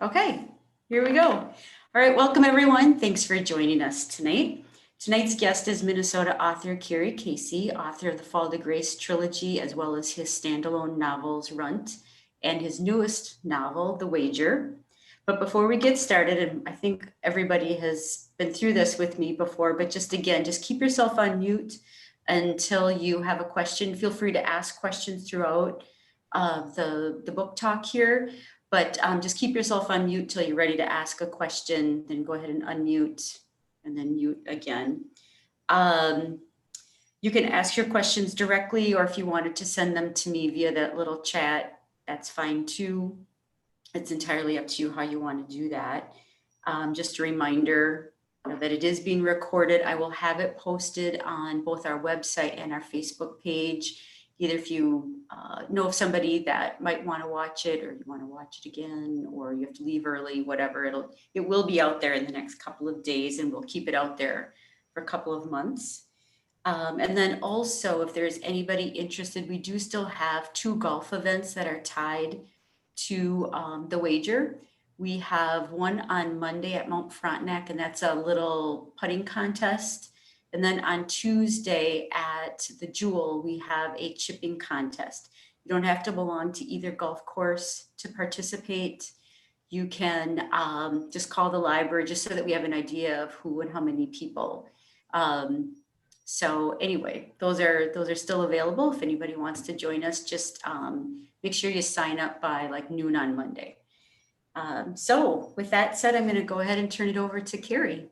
Okay, here we go. All right, welcome everyone. Thanks for joining us tonight. Tonight's guest is Minnesota author Kerry Casey, author of the Fall to Grace trilogy, as well as his standalone novels, Runt, and his newest novel, The Wager. But before we get started, and I think everybody has been through this with me before, but just again, just keep yourself on mute until you have a question. Feel free to ask questions throughout the book talk here. But just keep yourself on mute till you're ready to ask a question, then go ahead and unmute and then mute again. You can ask your questions directly, or if you wanted to send them to me via that little chat, that's fine too. It's entirely up to you how you want to do that. Just a reminder that it is being recorded. I will have it posted on both our website and our Facebook page. Either if you know of somebody that might want to watch it, or you want to watch it again, or you have to leave early, whatever, it will be out there in the next couple of days, and we'll keep it out there for a couple of months. And then also, if there's anybody interested, we do still have 2 golf events that are tied to The Wager. We have one on Monday at Mount Frontenac, and that's a little putting contest. And then on Tuesday at the Jewel, we have a chipping contest. You don't have to belong to either golf course to participate. You can just call the library just so that we have an idea of who and how many people. So anyway, those are still available. If anybody wants to join us, just make sure you sign up by like noon on Monday. So with that said, I'm going to go ahead and turn it over to Kerry.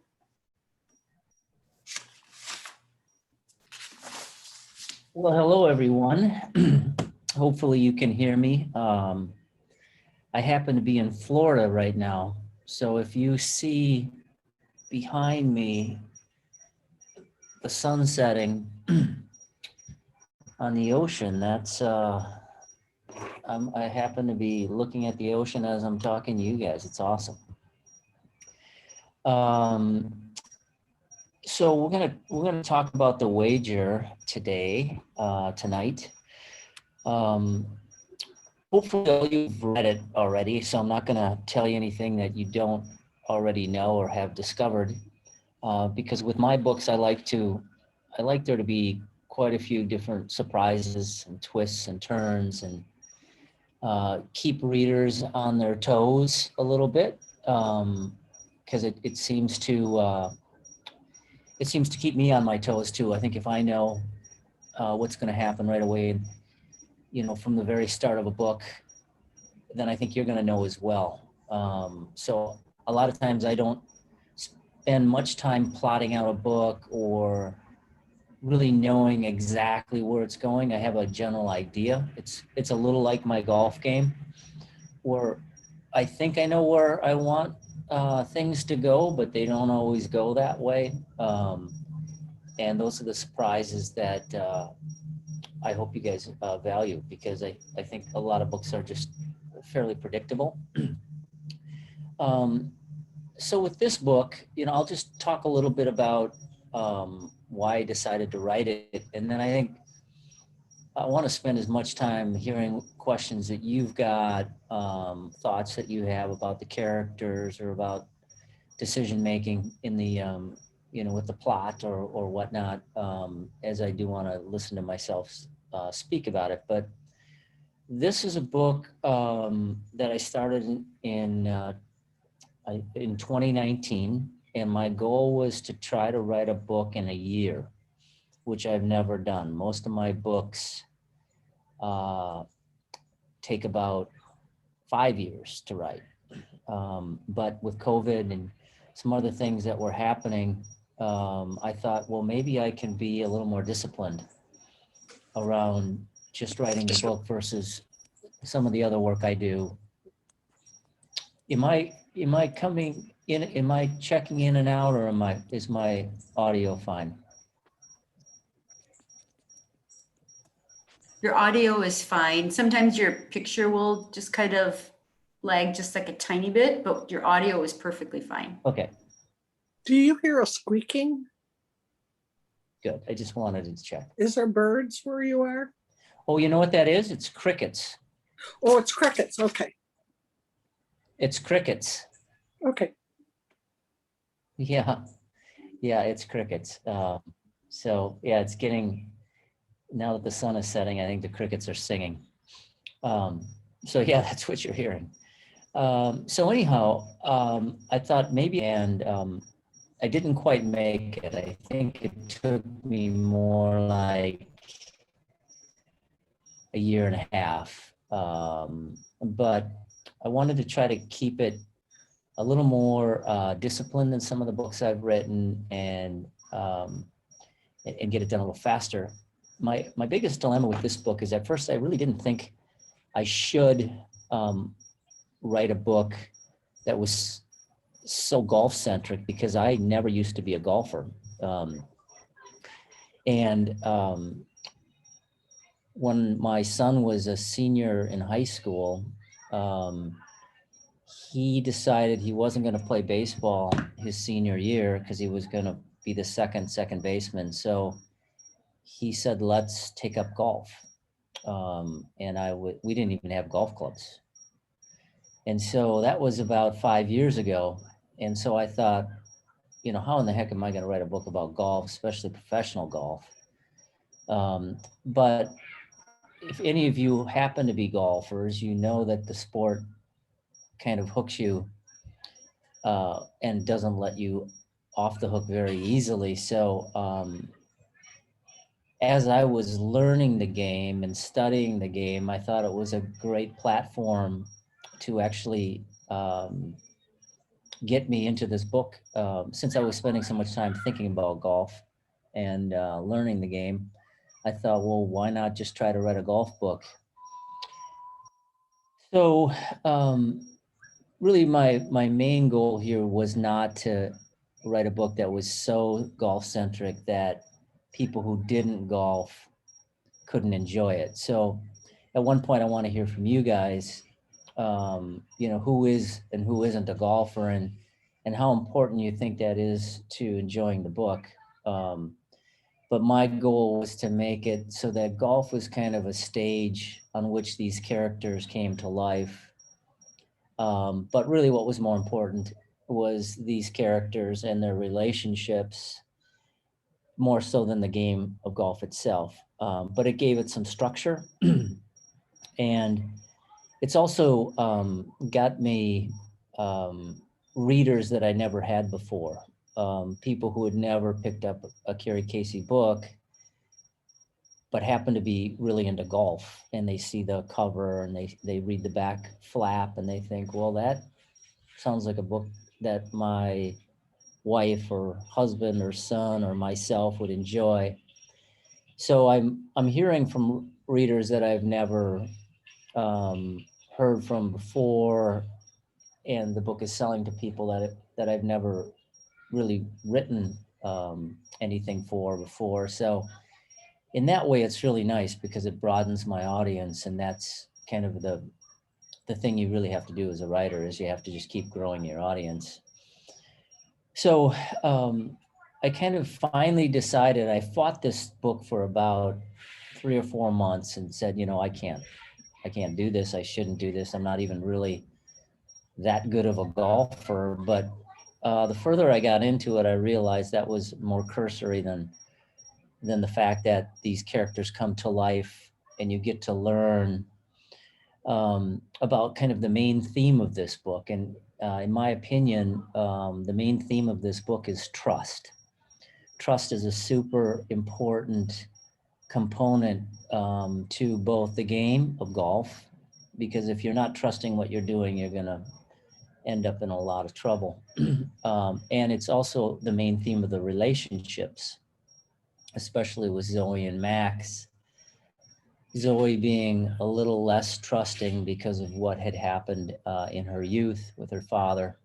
Well, hello, everyone. Hopefully you can hear me. I happen to be in Florida right now. So if you see behind me the sun setting on the ocean, that's, I happen to be looking at the ocean as I'm talking to you guys. It's awesome. So we're gonna talk about The Wager today, tonight. Hopefully all you've read it already, so I'm not gonna tell you anything that you don't already know or have discovered, because with my books I like there to be quite a few different surprises and twists and turns, and keep readers on their toes a little bit, because it seems to keep me on my toes too. I think if I know what's going to happen right away, from the very start of a book, then I think you're going to know as well. So a lot of times I don't spend much time plotting out a book or really knowing exactly where it's going. I have a general idea. It's a little like my golf game, where I think I know where I want things to go, but they don't always go that way. And those are the surprises that I hope you guys value, because I think a lot of books are just fairly predictable. So with this book, I'll just talk a little bit about why I decided to write it. And then I think I want to spend as much time hearing questions that you've got, thoughts that you have about the characters or about decision-making in the, with the plot or whatnot, as I do want to listen to myself speak about it. But this is a book that I started in 2019, and my goal was to try to write a book in a year, which I've never done. Most of my books take about 5 years to write. But with COVID and some other things that were happening, I thought, well, maybe I can be a little more disciplined around just writing the book versus some of the other work I do. Am I coming in? Am I checking in and out, or is my audio fine? Your audio is fine. Sometimes your picture will just kind of lag just like a tiny bit, but your audio is perfectly fine. Okay. Do you hear a squeaking? Good. I just wanted to check. Is there birds where you are? Oh, you know what that is? It's crickets. Oh, it's crickets. Okay. It's crickets. Okay. Yeah, yeah, it's crickets. So yeah, it's getting, now that the sun is setting, I think the crickets are singing. So yeah, that's what you're hearing. So anyhow, I thought maybe, and I didn't quite make it. I think it took me more like a year and a half. But I wanted to try to keep it a little more disciplined than some of the books I've written, and get it done a little faster. My biggest dilemma with this book is, at first I really didn't think I should write a book that was so golf centric, because I never used to be a golfer. And when my son was a senior in high school, um, he decided he wasn't going to play baseball his senior year because he was going to be the second baseman. So he said, let's take up golf. And we didn't even have golf clubs. And so that was about 5 years ago. And so I thought, how in the heck am I going to write a book about golf, especially professional golf? But if any of you happen to be golfers, you know that the sport kind of hooks you and doesn't let you off the hook very easily. So as I was learning the game and studying the game, I thought it was a great platform to actually get me into this book, since I was spending so much time thinking about golf and learning the game. I thought, well, why not just try to write a golf book? So really my main goal here was not to write a book that was so golf centric that people who didn't golf couldn't enjoy it. So at one point I want to hear from you guys, who is and who isn't a golfer, and how important you think that is to enjoying the book. But my goal was to make it so that golf was kind of a stage on which these characters came to life. But really what was more important was these characters and their relationships, more so than the game of golf itself. But it gave it some structure. And it's also got me readers that I never had before. People who had never picked up a Kerry Casey book, but happen to be really into golf, and they see the cover and they read the back flap and they think, well, that sounds like a book that my wife or husband or son or myself would enjoy. So I'm hearing from readers that I've never heard from before, and the book is selling to people that I've never really written anything for before. So in that way, it's really nice because it broadens my audience, and that's kind of the thing you really have to do as a writer, is you have to just keep growing your audience. So I kind of finally decided, I fought this book for about 3 or 4 months and said, I can't do this. I shouldn't do this. I'm not even really that good of a golfer. But the further I got into it, I realized that was more cursory than the fact that these characters come to life and you get to learn about kind of the main theme of this book. And in my opinion, the main theme of this book is trust. Trust is a super important component to both the game of golf, because if you're not trusting what you're doing, you're going to end up in a lot of trouble. And it's also the main theme of the relationships, especially with Zoe and Max. Zoe being a little less trusting because of what had happened in her youth with her father,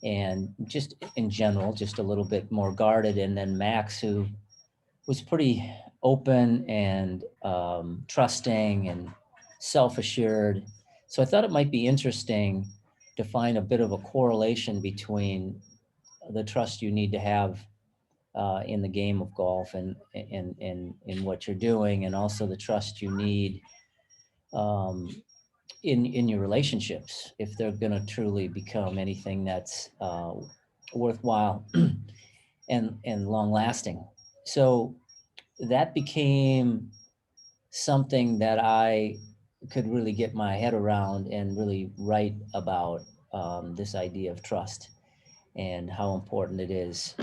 and just in general, just a little bit more guarded. And then Max, who was pretty open and trusting and self-assured. So I thought it might be interesting to find a bit of a correlation between the trust you need to have in the game of golf and in what you're doing, and also the trust you need in your relationships, if they're going to truly become anything that's worthwhile and long lasting. So that became something that I could really get my head around and really write about, this idea of trust and how important it is.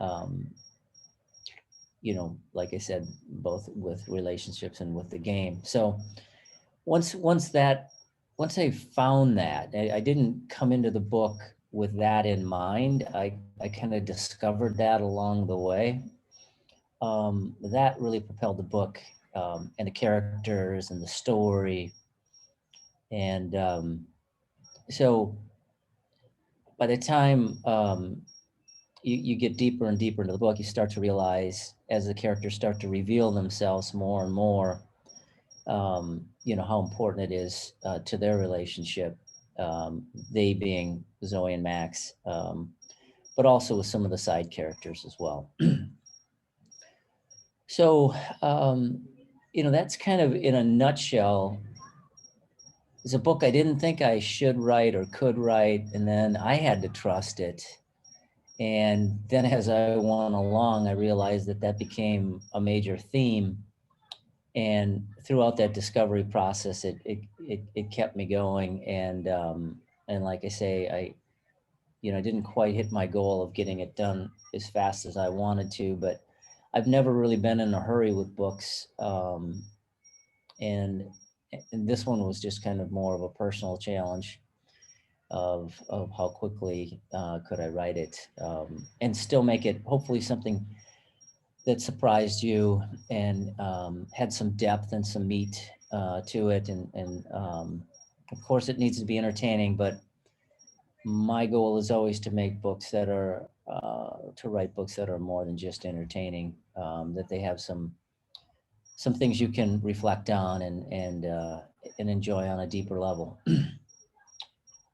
Um, like I said, both with relationships and with the game. So once I found that, I didn't come into the book with that in mind. I kind of discovered that along the way. That really propelled the book, and the characters and the story. And so by the time you get deeper and deeper into the book, you start to realize, as the characters start to reveal themselves more and more, how important it is to their relationship, they being Zoe and Max, but also with some of the side characters as well. So, that's kind of in a nutshell. It's a book I didn't think I should write or could write, and then I had to trust it. And then as I went along, I realized that became a major theme. And throughout that discovery process, it kept me going. And like I say, I didn't quite hit my goal of getting it done as fast as I wanted to, but I've never really been in a hurry with books. And this one was just kind of more of a personal challenge of how quickly could I write it, and still make it hopefully something that surprised you and had some depth and some meat to it. And of course it needs to be entertaining, but my goal is always to make books that are, to write books that are more than just entertaining, that they have some things you can reflect on and enjoy on a deeper level.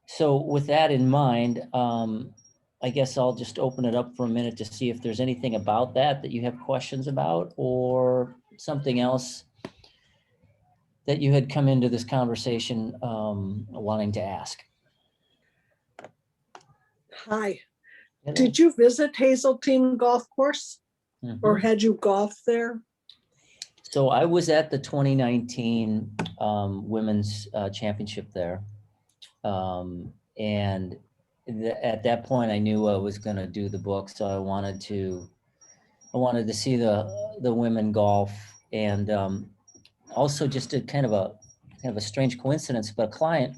So with that in mind, I guess I'll just open it up for a minute to see if there's anything about that you have questions about, or something else that you had come into this conversation wanting to ask. Hi. Hello. Did you visit Hazeltine Golf Course, or Mhm. had you golfed there? So I was at the 2019 Women's Championship there. And at that point I knew I was going to do the book. So I wanted to see the women golf. And also just a kind of a strange coincidence, but a client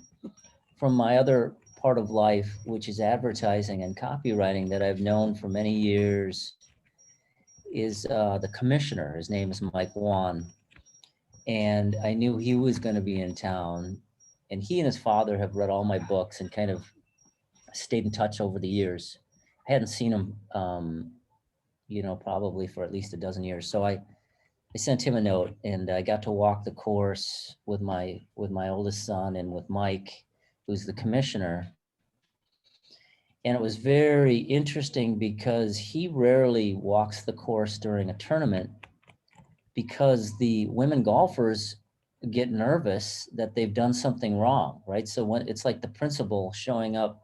from my other part of life, which is advertising and copywriting, that I've known for many years, is the commissioner. His name is Mike Wan. And I knew he was going to be in town, and he and his father have read all my books and kind of stayed in touch over the years. I hadn't seen him, probably for at least a dozen years. So I sent him a note, and I got to walk the course with my oldest son and with Mike, who's the commissioner. And it was very interesting because he rarely walks the course during a tournament, because the women golfers get nervous that they've done something wrong, right? So when it's like the principal showing up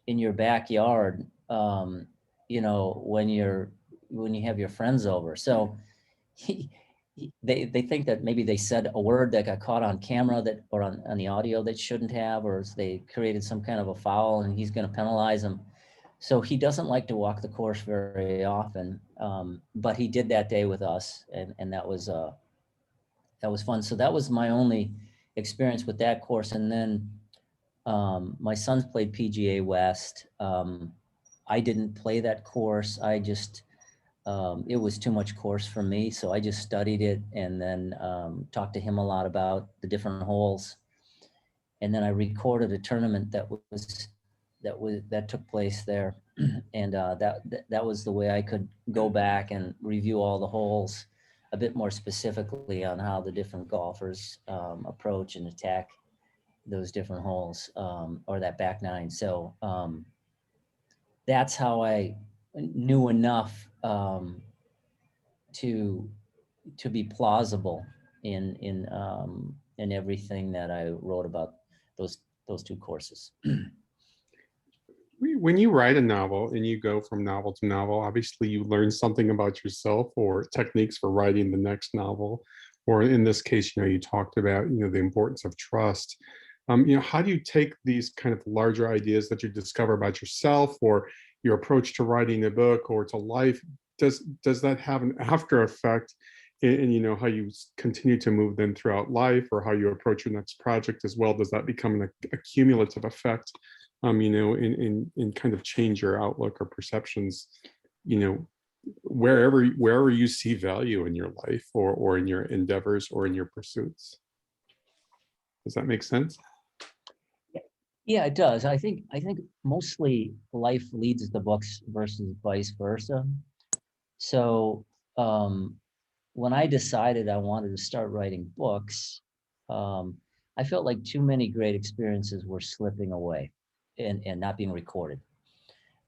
in your backyard, when you have your friends over. So they think that maybe they said a word that got caught on camera or on the audio that shouldn't have, or they created some kind of a foul, and he's going to penalize them. So he doesn't like to walk the course very often, but he did that day with us, and that was fun. So that was my only experience with that course. And then my sons played PGA West. I didn't play that course. I just, it was too much course for me. So I just studied it, and then talked to him a lot about the different holes. And then I recorded a tournament that took place there. And that was the way I could go back and review all the holes a bit more specifically on how the different golfers approach and attack those different holes, or that back nine. So that's how I knew enough to be plausible in everything that I wrote about those two courses. When you write a novel and you go from novel to novel, obviously you learn something about yourself or techniques for writing the next novel. Or in this case, you talked about, the importance of trust. How do you take these kind of larger ideas that you discover about yourself or your approach to writing a book or to life? Does that have an after effect in how you continue to move them throughout life, or how you approach your next project as well? Does that become a cumulative effect, in kind of change your outlook or perceptions, wherever you see value in your life or in your endeavors or in your pursuits? Does that make sense? Yeah, it does. I think mostly life leads the books versus vice versa. So when I decided I wanted to start writing books, I felt like too many great experiences were slipping away and not being recorded.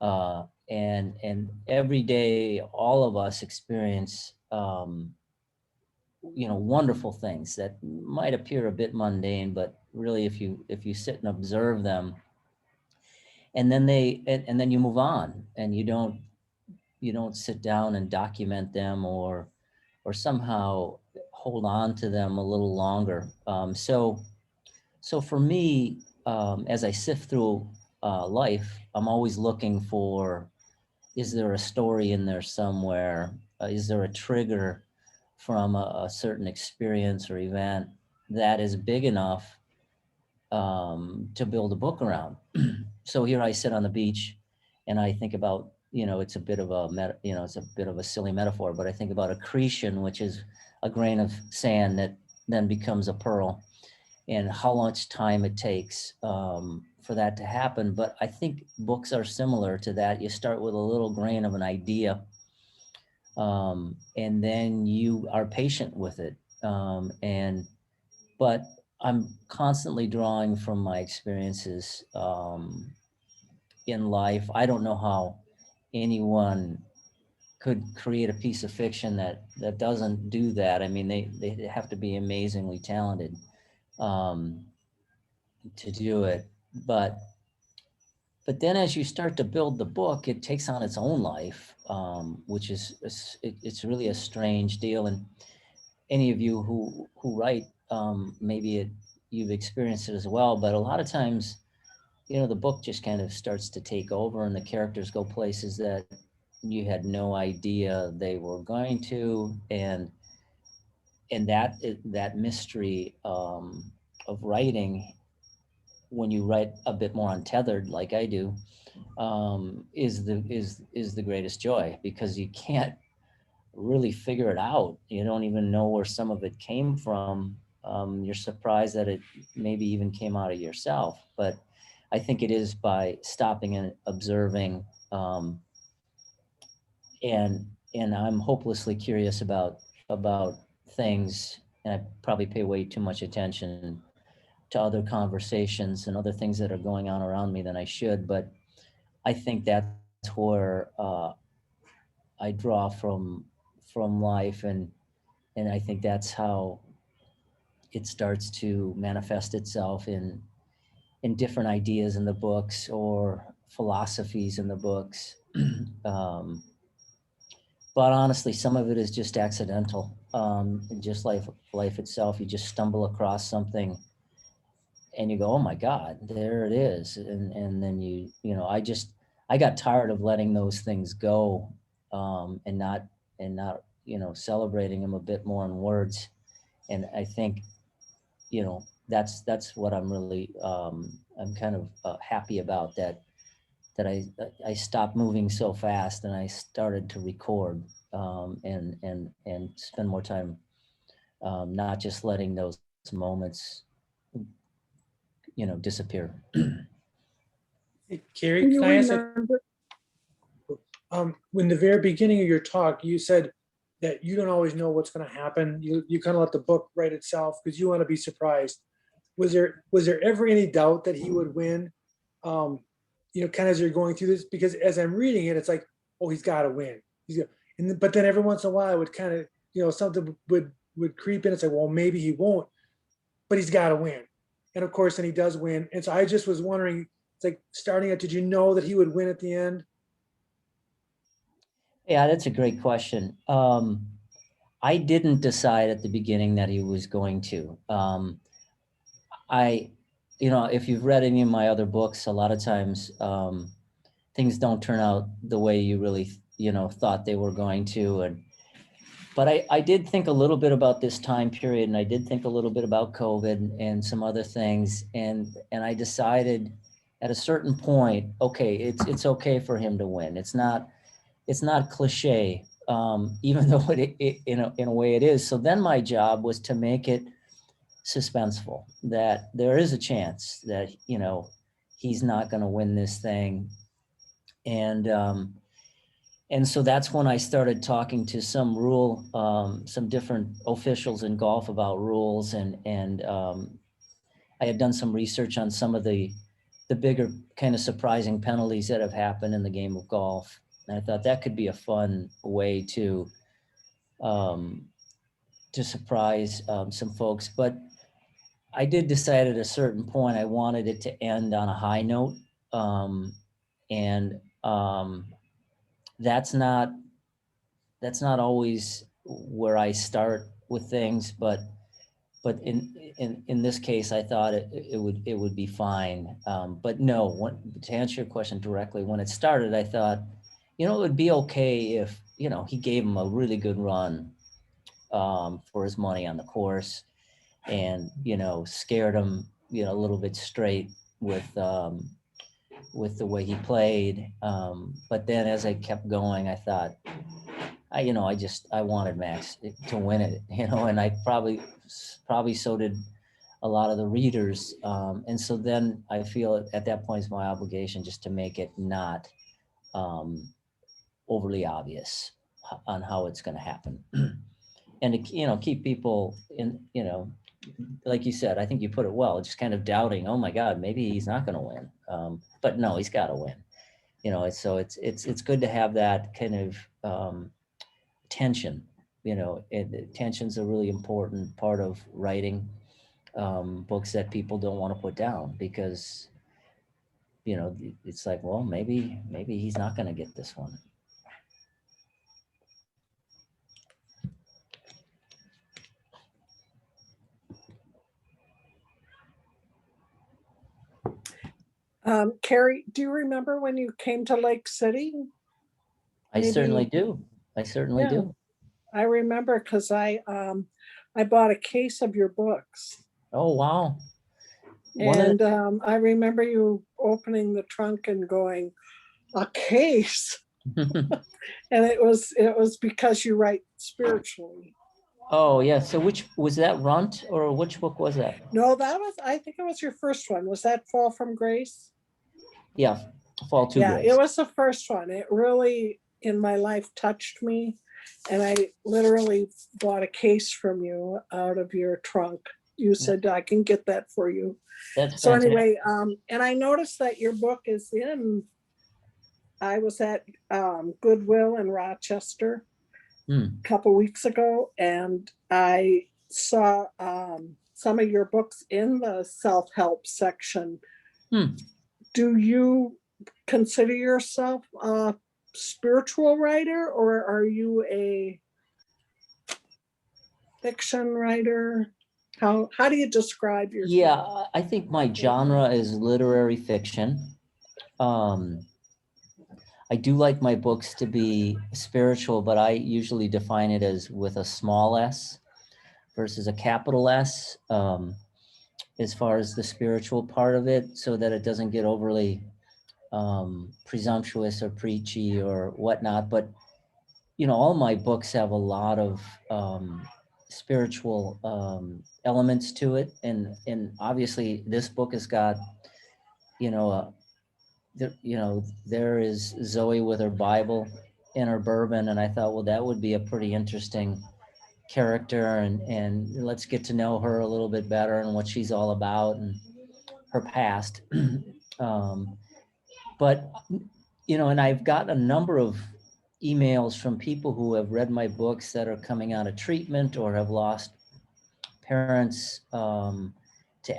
And every day, all of us experience wonderful things that might appear a bit mundane, but really if you sit and observe them, and then you move on, and you don't sit down and document them or somehow hold on to them a little longer. So for me, as I sift through life, I'm always looking for, is there a story in there somewhere? Is there a trigger from a certain experience or event that is big enough to build a book around? So here I sit on the beach and I think about, it's a bit of a silly metaphor, but I think about accretion, which is a grain of sand that then becomes a pearl, and how much time it takes for that to happen. But I think books are similar to that. You start with a little grain of an idea, and then you are patient with it. But I'm constantly drawing from my experiences in life. I don't know how anyone could create a piece of fiction that doesn't do that. I mean, they have to be amazingly talented to do it. But then as you start to build the book, it takes on its own life, which is it's really a strange deal. And any of you who write, maybe you've experienced it as well. But a lot of times, the book just kind of starts to take over, and the characters go places that you had no idea they were going to, and that mystery of writing, when you write a bit more untethered like I do, is the greatest joy, because you can't really figure it out. You don't even know where some of it came from. You're surprised that it maybe even came out of yourself. But I think it is by stopping and observing, and I'm hopelessly curious about things, and I probably pay way too much attention to other conversations and other things that are going on around me than I should. But I think that's where I draw from life, and I think that's how it starts to manifest itself in different ideas in the books or philosophies in the books. But honestly, some of it is just accidental. Just life itself, you just stumble across something and you go, oh my God, there it is. And then I got tired of letting those things go, and not, celebrating them a bit more in words. And I think, that's what I'm really, I'm kind of happy about, that I stopped moving so fast and I started to record, and spend more time, not just letting those moments, disappear. Hey, Kerry, Do can you I ask remember? in the very beginning of your talk, you said that you don't always know what's going to happen. You kind of let the book write itself because you want to be surprised. Was there ever any doubt that he would win? Kind of as you're going through this, because as I'm reading it, it's like, oh, he's got to win. But then every once in a while, it would kind of, something would creep in and say, well, maybe he won't, but he's got to win. And of course, then he does win. And so I just was wondering, it's like starting out, did you know that he would win at the end? Yeah, that's a great question. I didn't decide at the beginning that he was going to. If you've read any of my other books, a lot of times things don't turn out the way you really, thought they were going to. But I did think a little bit about this time period, and I did think a little bit about COVID and some other things. And I decided at a certain point, okay, it's okay for him to win. It's not cliche, even though in a way it is. So then my job was to make it suspenseful, that there is a chance that, he's not going to win this thing. And so that's when I started talking to some different officials in golf about rules, and I had done some research on some of the bigger kind of surprising penalties that have happened in the game of golf. And I thought that could be a fun way to surprise some folks. But I did decide at a certain point I wanted it to end on a high note, and that's not always where I start with things, but in this case, I thought it would be fine. But no, to answer your question directly, when it started, I thought, it would be okay if, he gave him a really good run for his money on the course, and, scared him, a little bit straight with the way he played. But then as I kept going, I thought, I wanted Max to win it, and I probably so did a lot of the readers. And so then I feel at that point it's my obligation just to make it not overly obvious on how it's going to happen. And to, keep people in, like you said, I think you put it well, just kind of doubting, oh my God, maybe he's not going to win. But no, he's got to win. So it's good to have that kind of tension. Tension's a really important part of writing books that people don't want to put down, because it's like, well, maybe he's not going to get this one. Kerry, do you remember when you came to Lake City? I Maybe- certainly do. I certainly Yeah. do. I remember because I bought a case of your books. Oh, wow. One of And I remember you opening the trunk and going, a case. And it was because you write spiritually. Oh, yeah. So which was that, Runt, or which book was that? No, I think it was your first one. Was that Fall from Grace? Yeah, Fall to Yeah, Grace. it was the first one. It really, in my life, touched me. And I literally bought a case from you out of your trunk. You said, I can get that for you. That's So fantastic. anyway, and I noticed that your book is I was at Goodwill in Rochester a couple weeks ago, and I saw some of your books in the self-help section. Do you consider yourself a spiritual writer, or are you a fiction writer? How do you describe yourself? Yeah, I think my genre is literary fiction. I do like my books to be spiritual, but I usually define it as with a small s versus a capital S, as far as the spiritual part of it, so that it doesn't get overly presumptuous or preachy or whatnot. But, all my books have a lot of spiritual elements to it. And obviously this book has got, there is Zoe with her Bible and her bourbon. And I thought, well, that would be a pretty interesting character, and let's get to know her a little bit better and what she's all about and her past. But, and I've got a number of emails from people who have read my books that are coming out of treatment or have lost parents,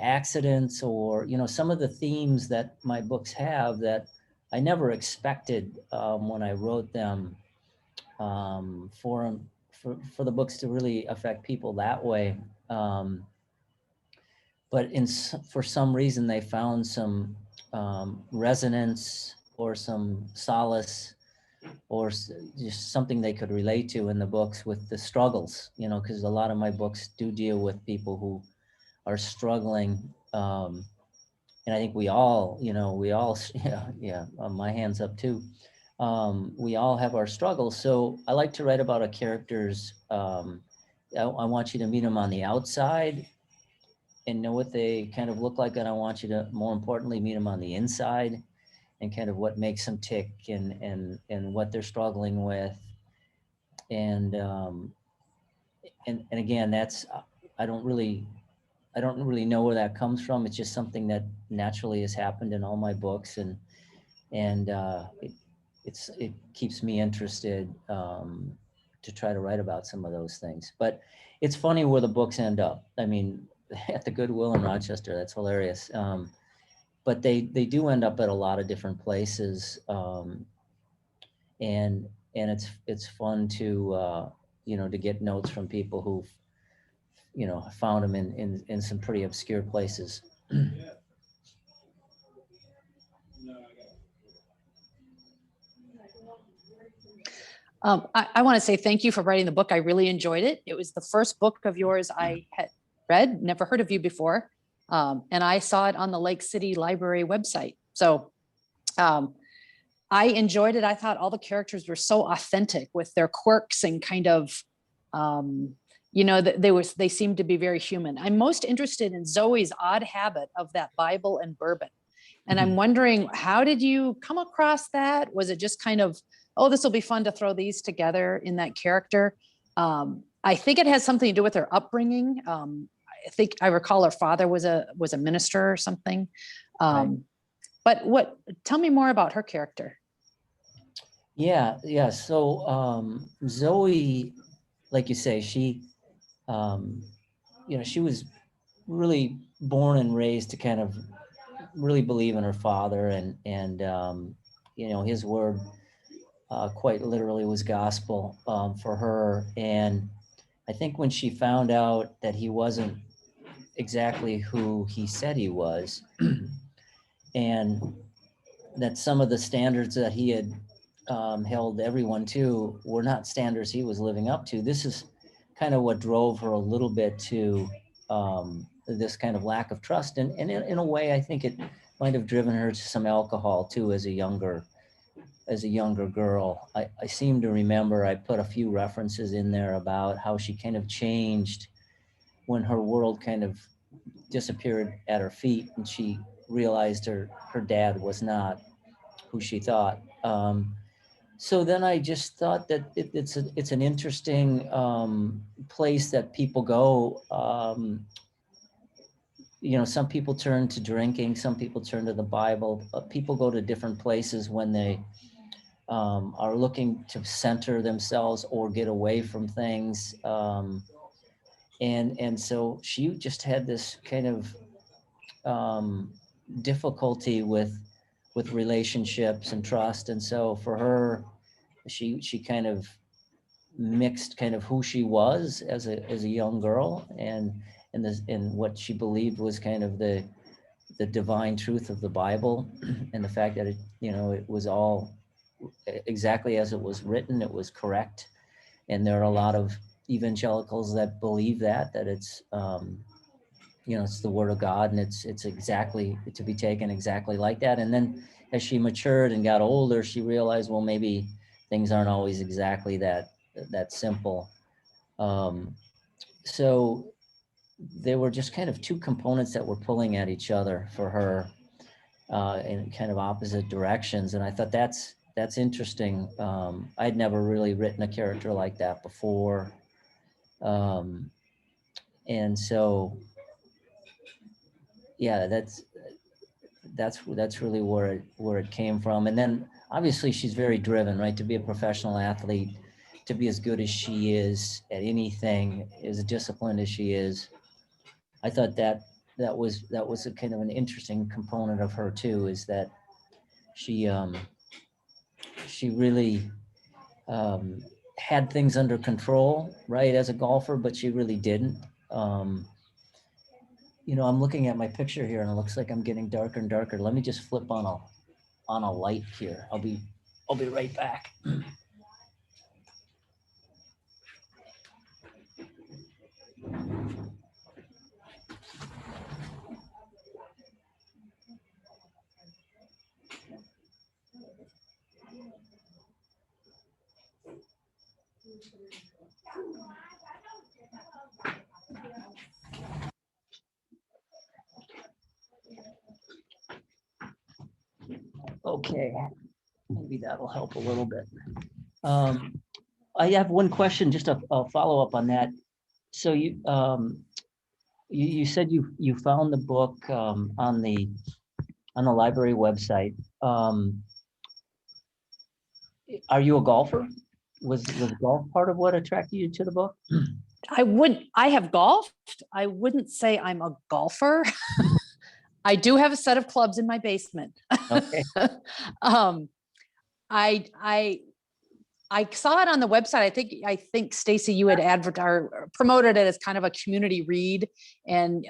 accidents, or, you know, some of the themes that my books have that I never expected when I wrote them, for the books to really affect people that way. But for some reason, they found some resonance or some solace, or just something they could relate to in the books with the struggles, you know, because a lot of my books do deal with people who are struggling. And I think we all, you know, yeah, my hands up too. We all have our struggles. So I like to write about a character's, I want you to meet them on the outside and know what they kind of look like. And I want you to, more importantly, meet them on the inside and kind of what makes them tick, and what they're struggling with. And again, that's, I don't really know where that comes from. It's just something that naturally has happened in all my books, and it keeps me interested to try to write about some of those things. But it's funny where the books end up. I mean, at the Goodwill in Rochester, that's hilarious. But they do end up at a lot of different places, and it's fun to you know, to get notes from people who, you know, found them in some pretty obscure places. I want to say thank you for writing the book. I really enjoyed it. It was the first book of yours I had read, never heard of you before. And I saw it on the Lake City Library website. So I enjoyed it. I thought all the characters were so authentic with their quirks and kind of, you know, they seemed to be very human. I'm most interested in Zoe's odd habit of that Bible and bourbon. And I'm wondering, how did you come across that? Was it just kind of, oh, this will be fun to throw these together in that character? I think it has something to do with her upbringing. I think I recall her father was a minister or something. Right. But tell me more about her character. Yeah. So Zoe, like you say, she, you know, she was really born and raised to kind of really believe in her father, and you know, his word quite literally was gospel for her. And I think when she found out that he wasn't exactly who he said he was, and that some of the standards that he had held everyone to were not standards he was living up to, this is kind of what drove her a little bit to this kind of lack of trust. And in a way, I think it might have driven her to some alcohol too as a younger girl. I seem to remember I put a few references in there about how she kind of changed when her world kind of disappeared at her feet, and she realized her dad was not who she thought. So then I just thought that it's an interesting place that people go. You know, some people turn to drinking, some people turn to the Bible. People go to different places when they are looking to center themselves or get away from things. And so she just had this kind of difficulty with relationships and trust. And so for her, she kind of mixed kind of who she was as a young girl, and what she believed was kind of the divine truth of the Bible, and the fact that it, you know, it was all exactly as it was written, it was correct. And there are a lot of evangelicals that believe that it's you know, it's the word of God, and it's exactly to be taken exactly like that. And then as she matured and got older, she realized, well, maybe things aren't always exactly that simple. So there were just kind of two components that were pulling at each other for her in kind of opposite directions. And I thought that's interesting. I'd never really written a character like that before. And so, yeah, that's really where it came from. And then obviously she's very driven, right? To be a professional athlete, to be as good as she is at anything, as disciplined as she is. I thought that that was a kind of an interesting component of her too, is that she really had things under control, right, as a golfer, but she really didn't. You know, I'm looking at my picture here and it looks like I'm getting darker and darker. Let me just flip on a light here. I'll be right back. Okay, maybe that'll help a little bit. I have one question, just a follow-up on that. So you said you found the book on the library website. Are you a golfer? Was golf part of what attracted you to the book? I have golfed. I wouldn't say I'm a golfer. I do have a set of clubs in my basement. Okay. I saw it on the website. I think Stacy, you had promoted it as kind of a community read, and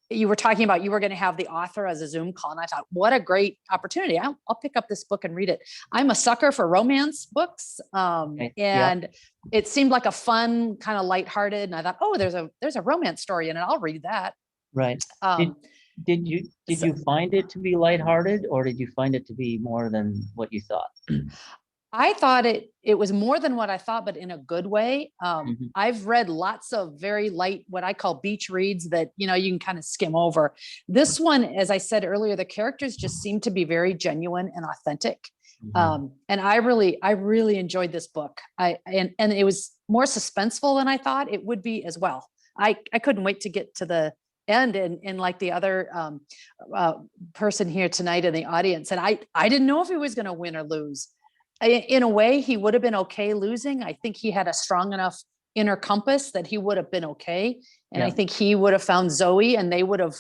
you were talking about you were going to have the author as a Zoom call, and I thought, what a great opportunity! I'll pick up this book and read it. I'm a sucker for romance books, Okay. and it seemed like a fun, kind of lighthearted. And I thought, oh, there's a romance story in it. I'll read that. Right. Did you find it to be lighthearted, or did you find it to be more than what you thought? I thought it was more than what I thought, but in a good way. Mhm. I've read lots of very light, what I call beach reads that, you can kind of skim over. This one, as I said earlier, the characters just seem to be very genuine and authentic. Mhm. And I really enjoyed this book. And it was more suspenseful than I thought it would be as well. I couldn't wait to get to the end, and like the other person here tonight in the audience. And I didn't know if he was going to win or lose. In a way, he would have been okay losing. I think he had a strong enough inner compass that he would have been okay. And I Yeah. think he would have found Zoe, and they would have,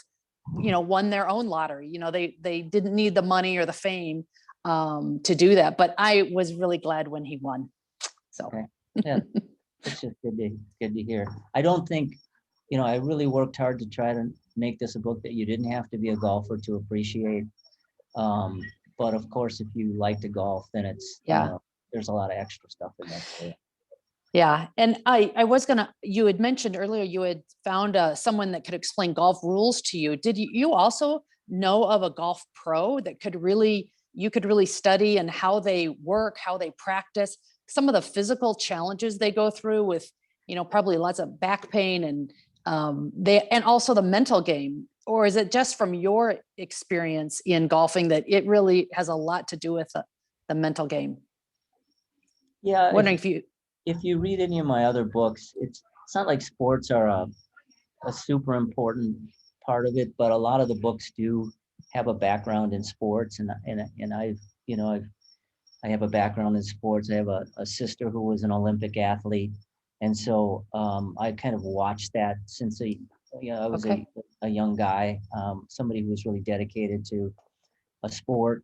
won their own lottery. They didn't need the money or the fame to do that. But I was really glad when he won. So Okay. Yeah, it's just good to hear. I don't think, I really worked hard to try to make this a book that you didn't have to be a golfer to appreciate. But of course, if you like to golf, then it's, there's a lot of extra stuff in there for you. Yeah. And you had mentioned earlier, you had found someone that could explain golf rules to you. Did you also know of a golf pro that you could really study and how they work, how they practice, some of the physical challenges they go through with, probably lots of back pain and and also the mental game? Or is it just from your experience in golfing that it really has a lot to do with the mental game? Yeah. Wondering if you read any of my other books, it's not like sports are a super important part of it, but a lot of the books do have a background in sports, and I have a background in sports. I have a sister who was an Olympic athlete, and so I kind of watched that since I was a young guy, somebody who was really dedicated to a sport.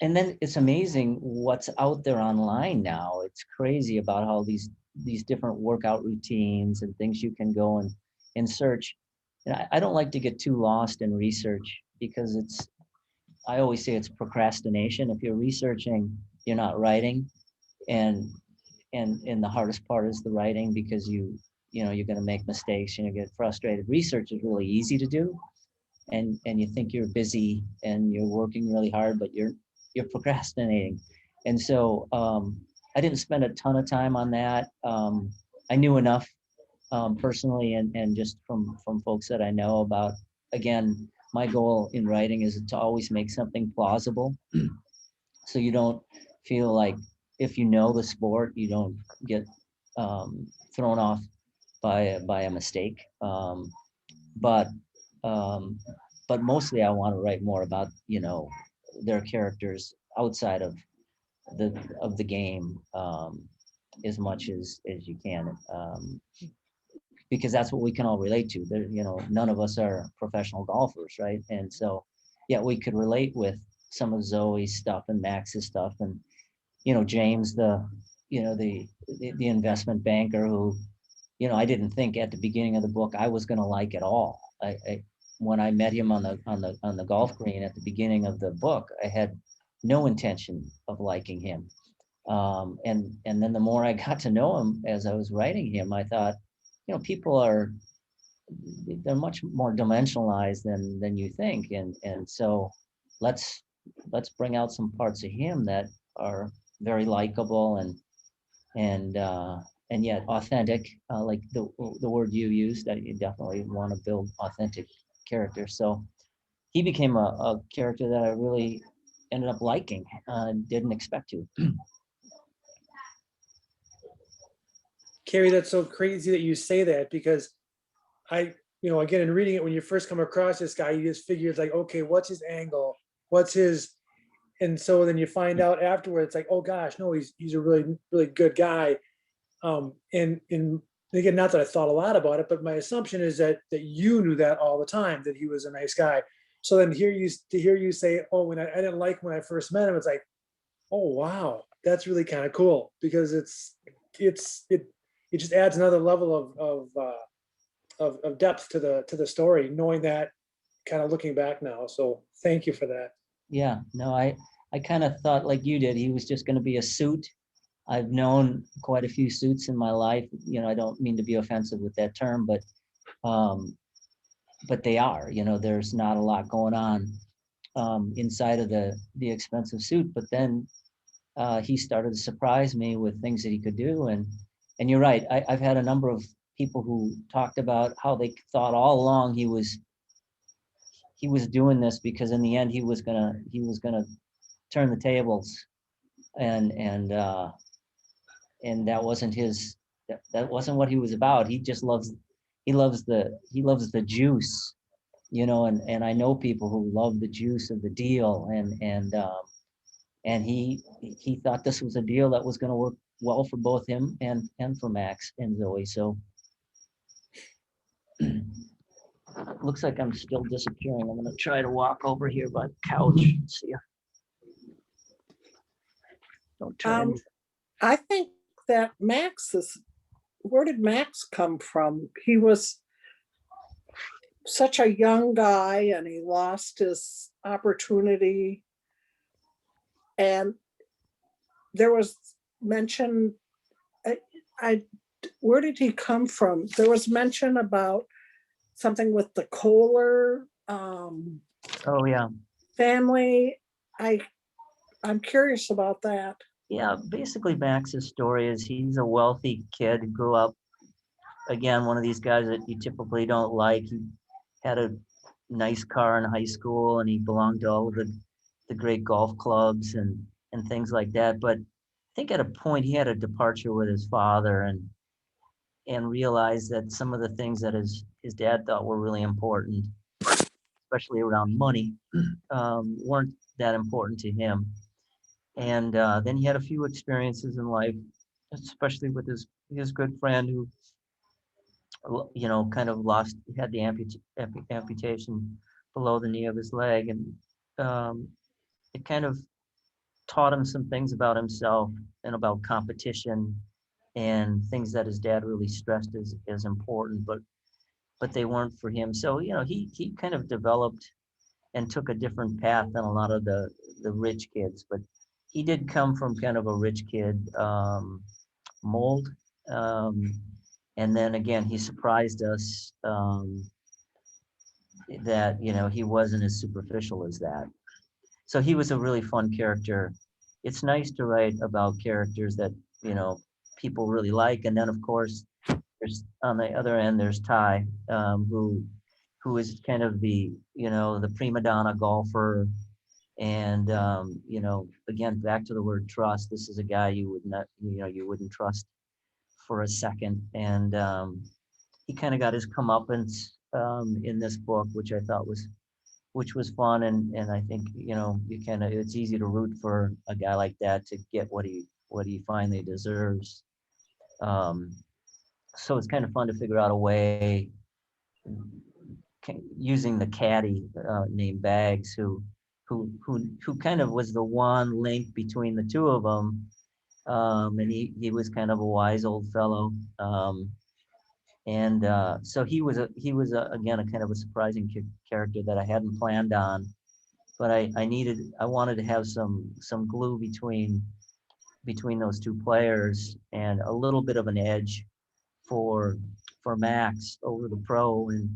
And then it's amazing what's out there online now. It's crazy about how these different workout routines and things you can go and search. And I don't like to get too lost in research, because I always say it's procrastination. If you're researching, you're not writing. And the hardest part is the writing, because you're going to make mistakes and you get frustrated. Research is really easy to do, and you think you're busy and you're working really hard, but you're procrastinating. And so I didn't spend a ton of time on that. I knew enough personally and just from folks that I know about. Again, my goal in writing is to always make something plausible, so you don't feel like, if you know the sport, you don't get thrown off by a mistake. But mostly I want to write more about their characters outside of the game, as much as you can, because that's what we can all relate to. There, you know, none of us are professional golfers, right? And so, yeah, we could relate with some of Zoe's stuff and Max's stuff, and you know, James, the investment banker who, you know, I didn't think at the beginning of the book I was going to like at all. When I met him on the golf green at the beginning of the book, I had no intention of liking him. And then the more I got to know him as I was writing him, I thought, you know, people they're much more dimensionalized than you think. And so let's bring out some parts of him that are very likable and yet authentic, like the word you used, that you definitely want to build authentic characters. So he became a character that I really ended up liking, didn't expect to. Kerry, that's so crazy that you say that, because again, in reading it, when you first come across this guy, you just figure it's like, okay, what's his angle? What's his, and so then you find out afterwards, like, oh gosh, no, he's a really, really good guy. And again, not that I thought a lot about it, but my assumption is that you knew that all the time, that he was a nice guy. So then to hear you say, oh, when I didn't like when I first met him, it's like, oh wow, that's really kind of cool, because it just adds another level of depth to the story, knowing that, kind of looking back now. So thank you for that. Yeah, no, I kind of thought like you did, he was just going to be a suit. I've known quite a few suits in my life. You know, I don't mean to be offensive with that term, but they are, you know, there's not a lot going on inside of the expensive suit. But then he started to surprise me with things that he could do. And you're right. I've had a number of people who talked about how they thought all along he was doing this because in the end he was gonna turn the tables, and that wasn't that wasn't what he was about. He just loves the juice, you know, and I know people who love the juice of the deal, and he thought this was a deal that was going to work well for both him and for Max and Zoe. So looks like I'm still disappearing. I'm going to try to walk over here by the couch and see you. Don't turn. I think that where did Max come from? He was such a young guy and he lost his opportunity. And there was mention, where did he come from? There was mention about something with the Kohler Oh yeah. family. I'm curious about that. Yeah, basically Max's story is he's a wealthy kid who grew up, again, one of these guys that you typically don't like. He had a nice car in high school and he belonged to all of the great golf clubs and things like that. But I think at a point he had a departure with his father and realized that some of the things that his dad thought were really important, especially around money, weren't that important to him. And then he had a few experiences in life, especially with his good friend who, you know, kind of had the amputation below the knee of his leg. And it kind of taught him some things about himself and about competition and things that his dad really stressed as important, but they weren't for him. So, you know, he kind of developed and took a different path than a lot of the rich kids, but he did come from kind of a rich kid mold. And then again, he surprised us that, you know, he wasn't as superficial as that. So he was a really fun character. It's nice to write about characters that, you know, people really like. And then of course, there's on the other end, there's Ty, who is kind of the, you know, the prima donna golfer. And, you know, again, back to the word trust, this is a guy you wouldn't trust for a second. And he kind of got his comeuppance in this book, which I thought was fun. And I think, you know, it's easy to root for a guy like that to get what he finally deserves. so it's kind of fun to figure out a way using the caddy named Bags, who kind of was the one link between the two of them. And he was kind of a wise old fellow. And so again a kind of a surprising character that I hadn't planned on, but I wanted to have some glue between those two players and a little bit of an edge for Max over the pro. And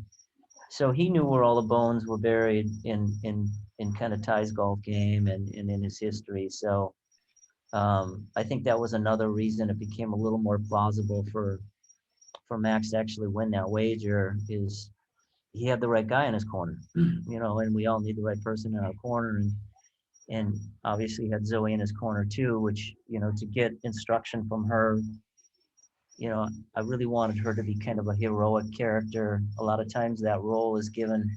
so he knew where all the bones were buried in kind of Ty's golf game and in his history. So I think that was another reason it became a little more plausible for Max to actually win that wager, is he had the right guy in his corner, and we all need the right person in our corner. And obviously he had Zoe in his corner too, which, to get instruction from her, I really wanted her to be kind of a heroic character. A lot of times that role is given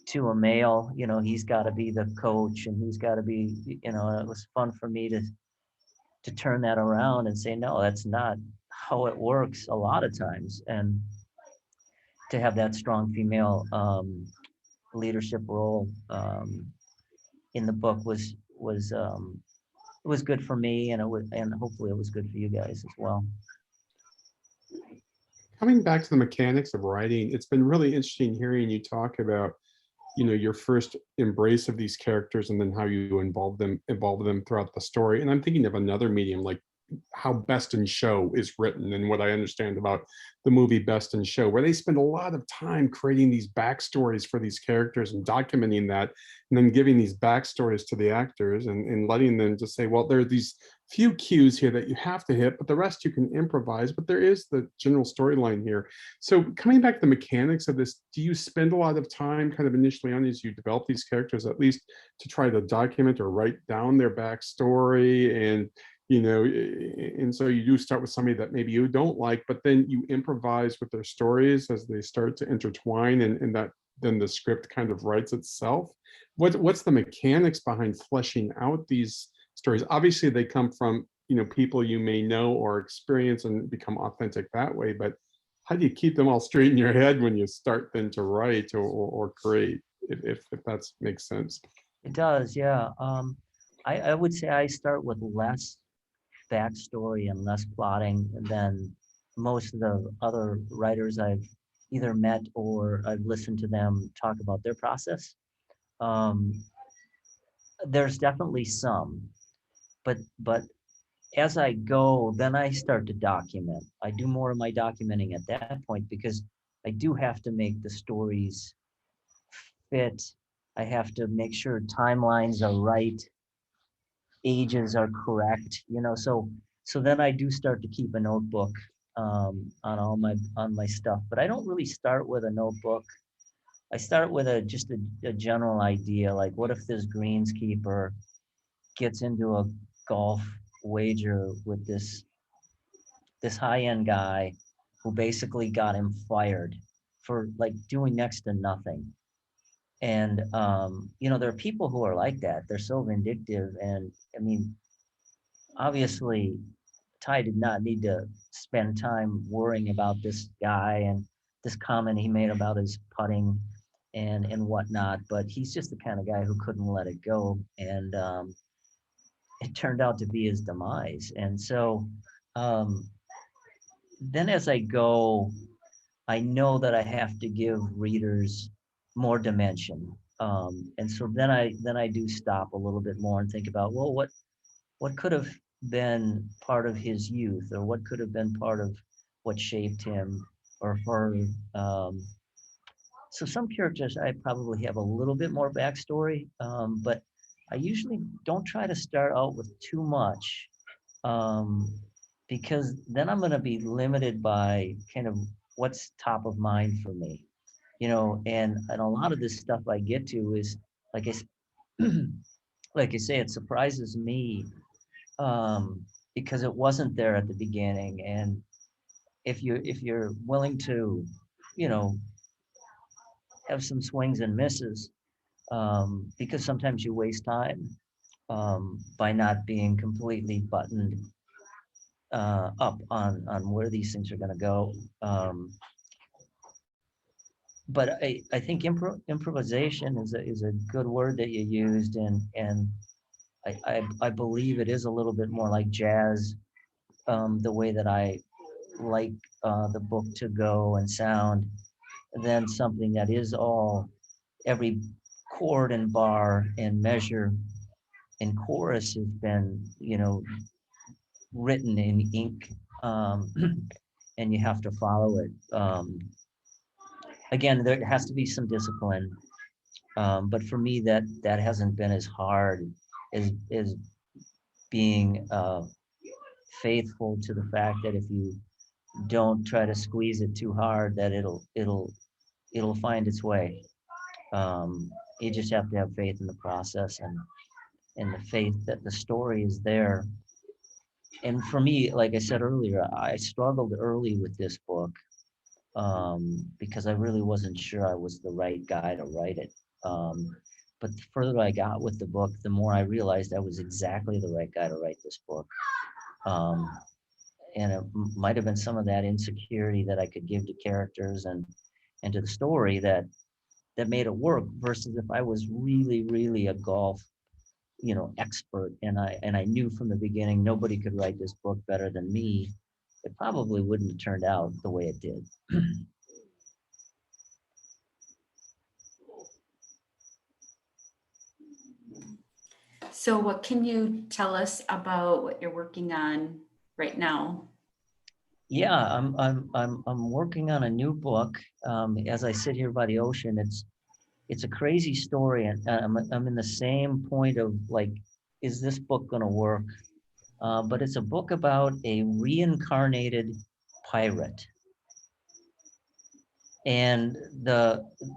to a male, he's got to be the coach and he's got to be, it was fun for me to turn that around and say, no, that's not how it works a lot of times. And to have that strong female leadership role in the book was good for me, and hopefully it was good for you guys as well. Coming back to the mechanics of writing, it's been really interesting hearing you talk about, your first embrace of these characters and then how you involve them throughout the story. And I'm thinking of another medium, like how Best in Show is written, and what I understand about the movie Best in Show, where they spend a lot of time creating these backstories for these characters and documenting that, and then giving these backstories to the actors and letting them just say, well, there are these few cues here that you have to hit, but the rest you can improvise, but there is the general storyline here. So coming back to the mechanics of this, do you spend a lot of time kind of initially on as you develop these characters, at least to try to document or write down their backstory? And so you do start with somebody that maybe you don't like, but then you improvise with their stories as they start to intertwine, and that then the script kind of writes itself. What's the mechanics behind fleshing out these stories? Obviously they come from people you may know or experience and become authentic that way, but how do you keep them all straight in your head when you start then to write or create, if that makes sense? It does, yeah. I would say I start with less backstory and less plotting than most of the other writers I've either met or I've listened to them talk about their process. There's definitely some, but as I go, then I start to document. I do more of my documenting at that point, because I do have to make the stories fit. I have to make sure timelines are right, ages are correct, so then I do start to keep a notebook on my stuff. But I don't really start with a notebook. I start with just a general idea, like what if this greenskeeper gets into a golf wager with this high-end guy who basically got him fired for like doing next to nothing. And there are people who are like that. They're so vindictive. And I mean, obviously Ty did not need to spend time worrying about this guy and this comment he made about his putting and whatnot, but he's just the kind of guy who couldn't let it go. And it turned out to be his demise. And so then as I go, I know that I have to give readers more dimension. And so then I do stop a little bit more and think about, well, what could have been part of his youth, or what could have been part of what shaped him or her. So some characters I probably have a little bit more backstory, but I usually don't try to start out with too much, because then I'm going to be limited by kind of what's top of mind for me, and a lot of this stuff I get to is, like like I say, it surprises me, because it wasn't there at the beginning. And if you're willing to, have some swings and misses, because sometimes you waste time by not being completely buttoned up on where these things are going to go. But I think improvisation is a good word that you used, and I believe it is a little bit more like jazz, the way that I like the book to go and sound, than something that is all every chord and bar and measure and chorus has been, written in ink, and you have to follow it. Again, there has to be some discipline, but for me, that hasn't been as hard as being faithful to the fact that if you don't try to squeeze it too hard, that it'll find its way. You just have to have faith in the process, and the faith that the story is there. And for me, like I said earlier, I struggled early with this book, because I really wasn't sure I was the right guy to write it. But the further I got with the book, the more I realized I was exactly the right guy to write this book. And it might have been some of that insecurity that I could give to characters and to the story that made it work, versus if I was really, really a golf, expert, and I knew from the beginning nobody could write this book better than me, it probably wouldn't have turned out the way it did. So what can you tell us about what you're working on right now? Yeah, I'm working on a new book. As I sit here by the ocean, it's a crazy story, and I'm in the same point of like, is this book going to work? But it's a book about a reincarnated pirate, and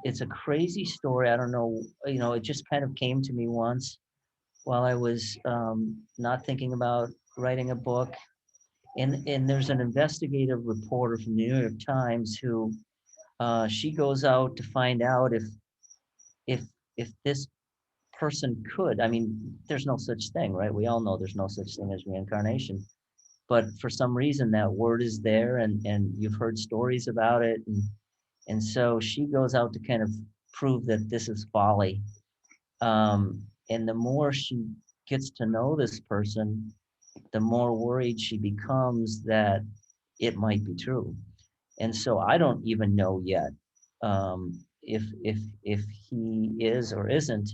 it's a crazy story. I don't know, it just kind of came to me once while I was not thinking about writing a book. And there's an investigative reporter from the New York Times who she goes out to find out if if this person could. I mean, there's no such thing, right? We all know there's no such thing as reincarnation, but for some reason that word is there, and you've heard stories about it, and so she goes out to kind of prove that this is folly. And the more she gets to know this person, the more worried she becomes that it might be true. And so I don't even know yet, if he is or isn't,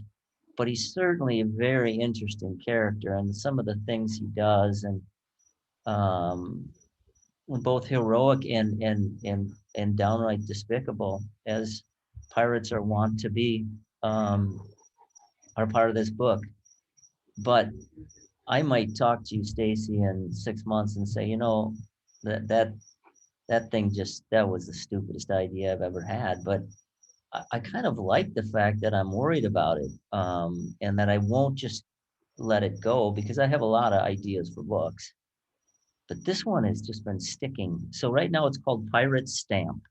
but he's certainly a very interesting character, and some of the things he does, and both heroic and downright despicable, as pirates are wont to be, are part of this book. But I might talk to you, Stacy, in 6 months and say, that thing that was the stupidest idea I've ever had. But I kind of like the fact that I'm worried about it, and that I won't just let it go, because I have a lot of ideas for books. But this one has just been sticking. So right now it's called Pirate Stamp.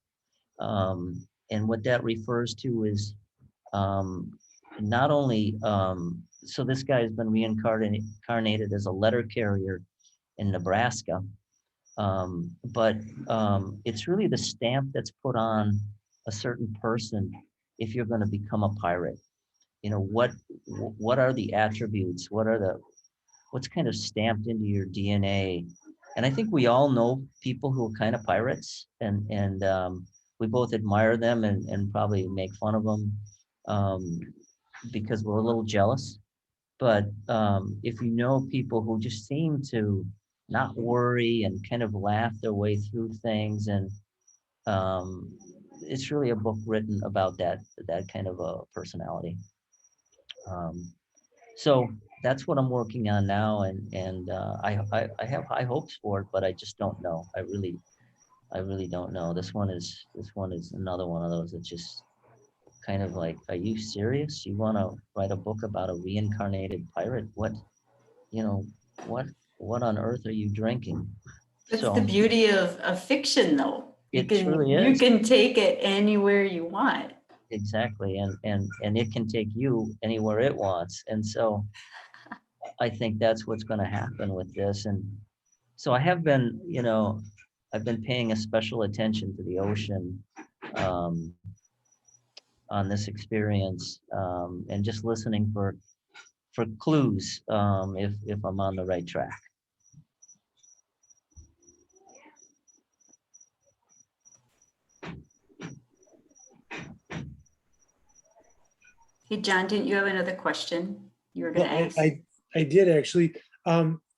And what that refers to is, not only, so this guy has been reincarnated as a letter carrier in Nebraska, but it's really the stamp that's put on a certain person if you're going to become a pirate. What are the attributes? What's kind of stamped into your DNA? And I think we all know people who are kind of pirates, and we both admire them and probably make fun of them, because we're a little jealous. But if you know people who just seem to not worry and kind of laugh their way through things, and it's really a book written about that kind of a personality. So that's what I'm working on now, and I have high hopes for it, but I just don't know. I really don't know. This one is another one of those that's just kind of like, are you serious? You want to write a book about a reincarnated pirate? What on earth are you drinking? That's So the beauty of fiction, though. it truly You is. can take it anywhere you want. Exactly, and it can take you anywhere it wants. And so I think that's what's going to happen with this. And So I have been, I've been paying a special attention to the ocean um, on this experience, and just listening for clues, if I'm on the right track. Hey, John, didn't you have another question you were Well, gonna ask? I did actually.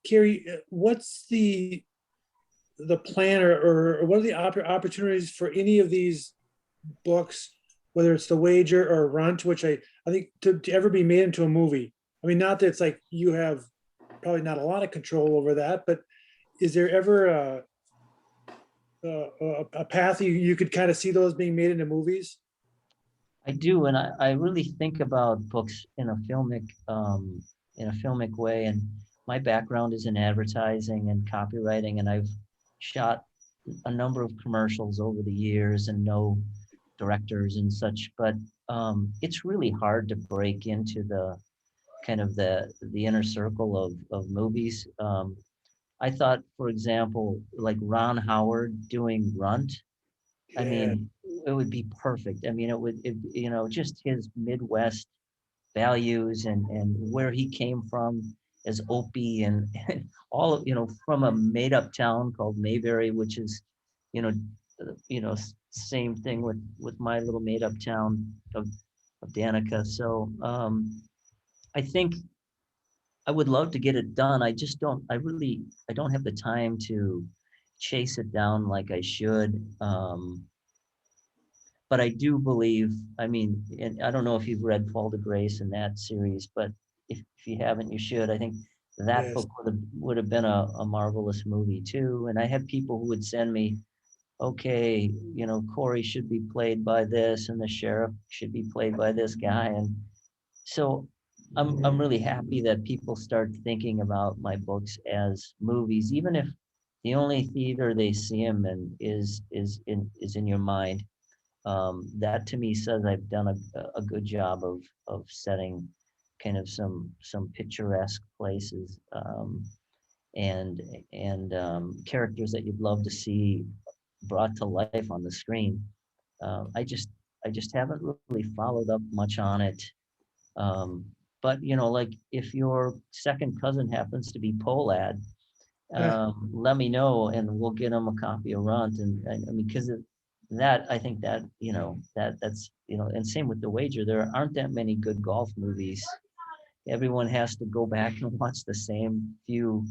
Kerry, what's the plan or what are the opportunities for any of these books, whether it's The Wager or Runt, which I think to ever be made into a movie? I mean, not that it's like you have probably not a lot of control over that, but is there ever a path you could kind of see those being made into movies? I do, and I really think about books in a filmic way. And my background is in advertising and copywriting, and I've shot a number of commercials over the years and know directors and such. But it's really hard to break into the kind of the inner circle of movies. I thought, for example, like Ron Howard doing Runt. I Yeah, mean, it would be perfect. I mean, just his Midwest values and where he came from as Opie and all of, from a made up town called Mayberry, which is, you know, same thing with my little made up town of Danica. So I think I would love to get it done. I don't have the time to chase it down like I should. But I do believe, I mean, and I don't know if you've read Fall to Grace in that series, but if you haven't, you should. I think that yes. book would have been a marvelous movie too. And I had people who would send me, okay, Corey should be played by this, and the sheriff should be played by this guy. And so I'm really happy that people start thinking about my books as movies, even if the only theater they see them in is in your mind. That to me says I've done a good job of setting kind of some picturesque places, and characters that you'd love to see brought to life on the screen. I just haven't really followed up much on it. Um, but like if your second cousin happens to be Polad, let me know and we'll get him a copy of Runt. And I mean, because that, I think that, that's, and same with The Wager, there aren't that many good golf movies. Everyone has to go back and watch the same few,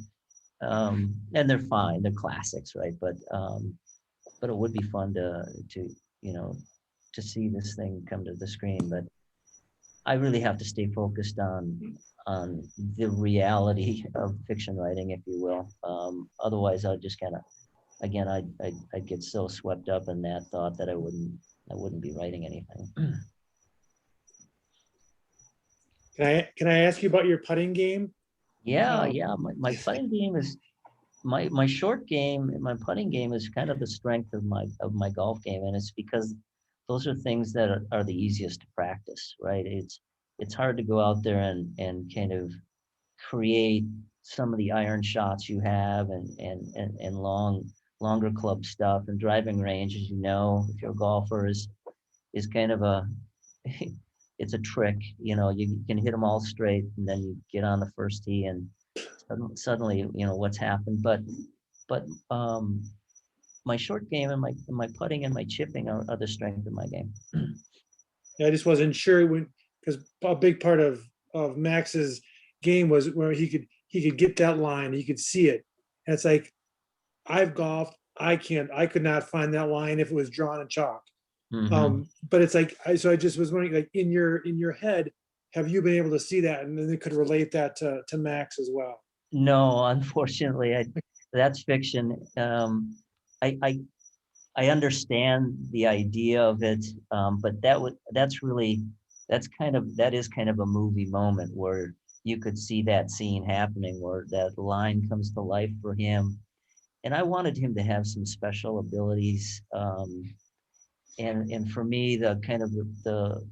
and they're fine, they're classics, right? But it would be fun you know, to see this thing come to the screen. But I really have to stay focused on the reality of fiction writing, if you will. Otherwise, I'll just kind of, again, I'd get so swept up in that thought that I wouldn't be writing anything. Can I ask you about your putting game? Yeah, yeah. My putting game is my short game. My putting game is kind of the strength of my golf game, and it's because those are things that are the easiest to practice, right? It's hard to go out there and kind of create some of the iron shots you have and longer club stuff, and driving range, as you know, if you're a golfer, is kind of a it's a trick. You can hit them all straight and then you get on the first tee and suddenly what's happened. But my short game and my putting and my chipping are the strength of my game. I just wasn't sure because a big part of Max's game was where he could get that line, he could see it. And it's like, I've golfed, I could not find that line if it was drawn in chalk. Mhm. But it's like, so I just was wondering, like in your head, have you been able to see that? And then they could relate that to Max as well. No, unfortunately, that's fiction. I, I I understand the idea of it, but that is kind of a movie moment where you could see that scene happening where that line comes to life for him. And I wanted him to have some special abilities. And for me, the kind of the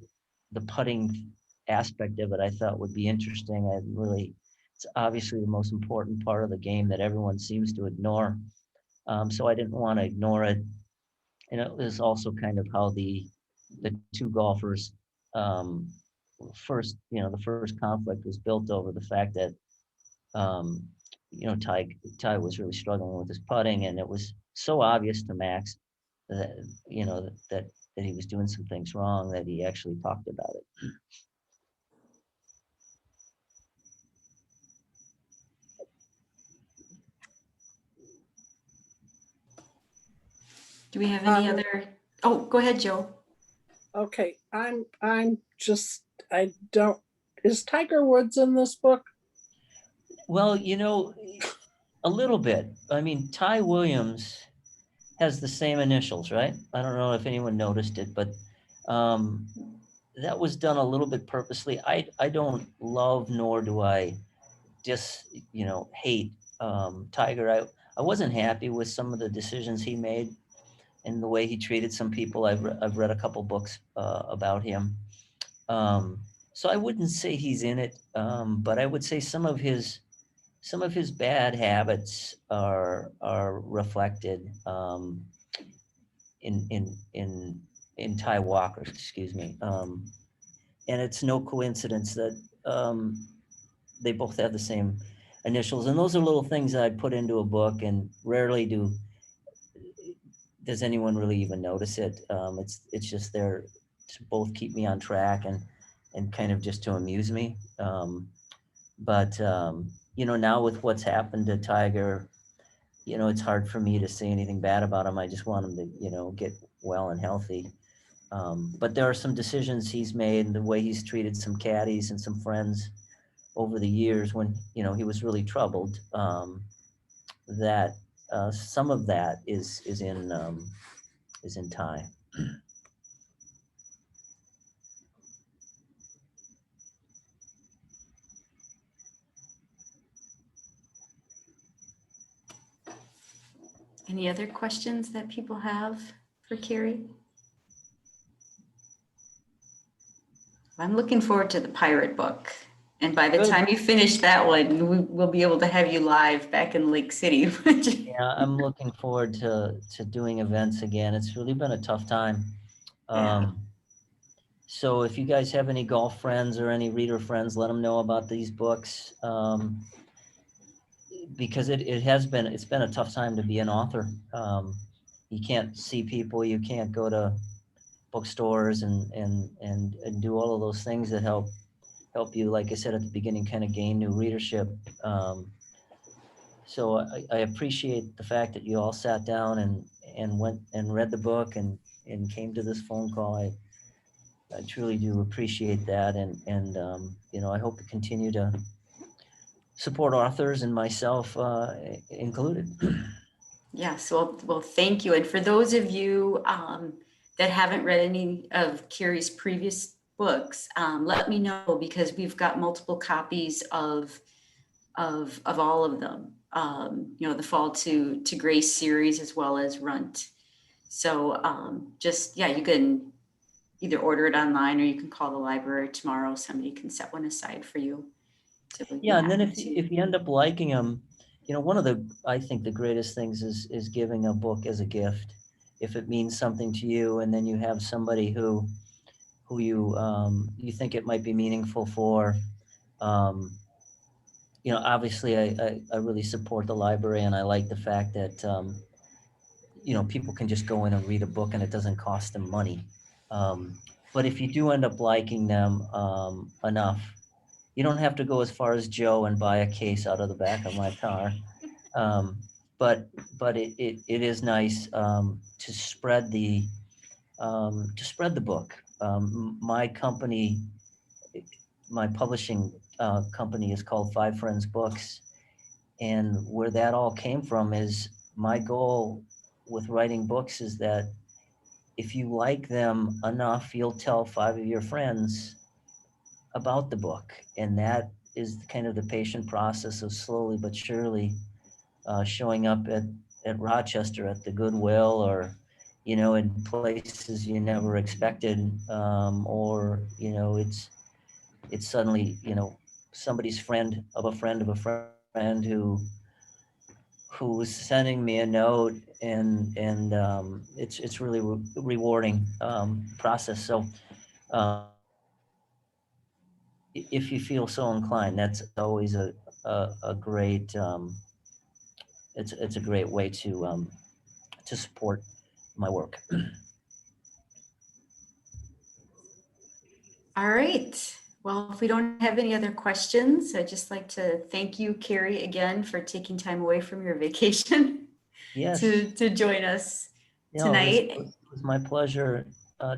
putting aspect of it, I thought would be interesting. I really it's obviously the most important part of the game that everyone seems to ignore. So I didn't want to ignore it. And it was also kind of how the two golfers the first conflict was built over the fact that um, Ty was really struggling with his putting, and it was so obvious to Max that that he was doing some things wrong that he actually talked about it. Do we have any Um, other? Oh, go ahead, Joe. Okay, I don't, is Tiger Woods in this book? Well, a little bit. I mean, Ty Williams has the same initials, right? I don't know if anyone noticed it, but that was done a little bit purposely. I don't love nor do I hate Tiger. I wasn't happy with some of the decisions he made and the way he treated some people. I've read a couple books about him. So I wouldn't say he's in it, but I would say some of his bad habits are reflected in Ty Walker, excuse me. And it's no coincidence that they both have the same initials. And those are little things that I put into a book, and rarely does anyone really even notice it. It's just there to both keep me on track and kind of just to amuse me. But now with what's happened to Tiger, it's hard for me to say anything bad about him. I just want him to, get well and healthy. But there are some decisions he's made and the way he's treated some caddies and some friends over the years when, he was really troubled, that some of that is in Ty. Any other questions that people have for Kerry? I'm looking forward to the pirate book. And by the Good. time you finish that one, we'll be able to have you live back in Lake City. Yeah, I'm looking forward to doing events again. It's really been a tough time. Yeah. So if you guys have any golf friends or any reader friends, let them know about these books. Because it's been a tough time to be an author. You can't see people, you can't go to bookstores and do all of those things that help you, like I said at the beginning, kind of gain new readership. So I appreciate the fact that you all sat down and went and read the book and came to this phone call. I truly do appreciate that, and I hope to continue to support authors and myself included. Yes, well, thank you. And for those of you that haven't read any of Kerry's previous books, let me know, because we've got multiple copies of all of them. The Fall to Grace series as well as Runt. So you can either order it online or you can call the library tomorrow. Somebody can set one aside for you. So Yeah, and then if you end up liking them, one of I think the greatest things is giving a book as a gift. If it means something to you, and then you have somebody who you think it might be meaningful for, obviously I really support the library, and I like the fact that people can just go in and read a book and it doesn't cost them money. But if you do end up liking them enough, you don't have to go as far as Joe and buy a case out of the back of my car. But it is nice to spread the book. My company, my publishing company is called Five Friends Books. And where that all came from is my goal with writing books is that if you like them enough, you'll tell 5 of your friends about the book. And that is kind of the patient process of slowly but surely showing up at Rochester at the Goodwill, or in places you never expected, or it's suddenly somebody's friend of a friend of a friend who was sending me a note, and it's really rewarding process. So if you feel so inclined, that's always a great it's a great way to support my work. All right. Well, if we don't have any other questions, I'd just like to thank you, Kerry, again for taking time away from your vacation Yes. to join us No, tonight. it was my pleasure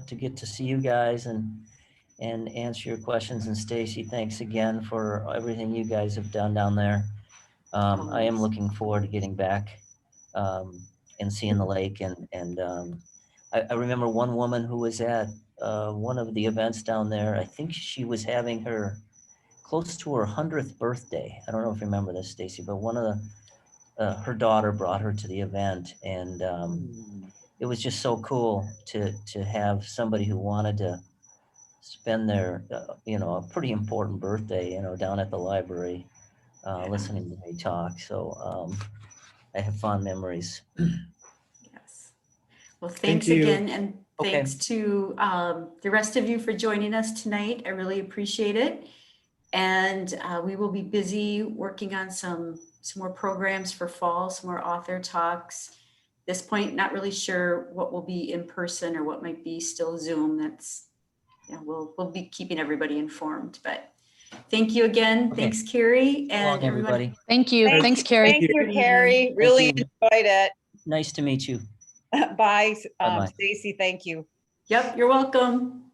to get to see you guys and answer your questions. And Stacy, thanks again for everything you guys have done down there. I am looking forward to getting back and seeing the lake. And I remember one woman who was at one of the events down there. I think she was having her close to her 100th birthday. I don't know if you remember this, Stacy, but one of the her daughter brought her to the event, and it was just so cool to have somebody who wanted to spend their a pretty important birthday down at the library listening to me talk. So I have fond memories. Yes. Well, thanks you. again. And Okay. thanks to the rest of you for joining us tonight. I really appreciate it. And we will be busy working on some more programs for fall, some more author talks. At this point, not really sure what will be in person or what might be still Zoom. That's, we'll be keeping everybody informed. But thank you again. Okay. Thanks, Carrie, So long, and everyone. everybody. Thank you. Thank Thanks, Carrie. you. Thank you, Carrie. Really you. enjoyed it. Nice to meet you. Bye, Bye-bye. Stacy. Thank you. Yep, you're welcome.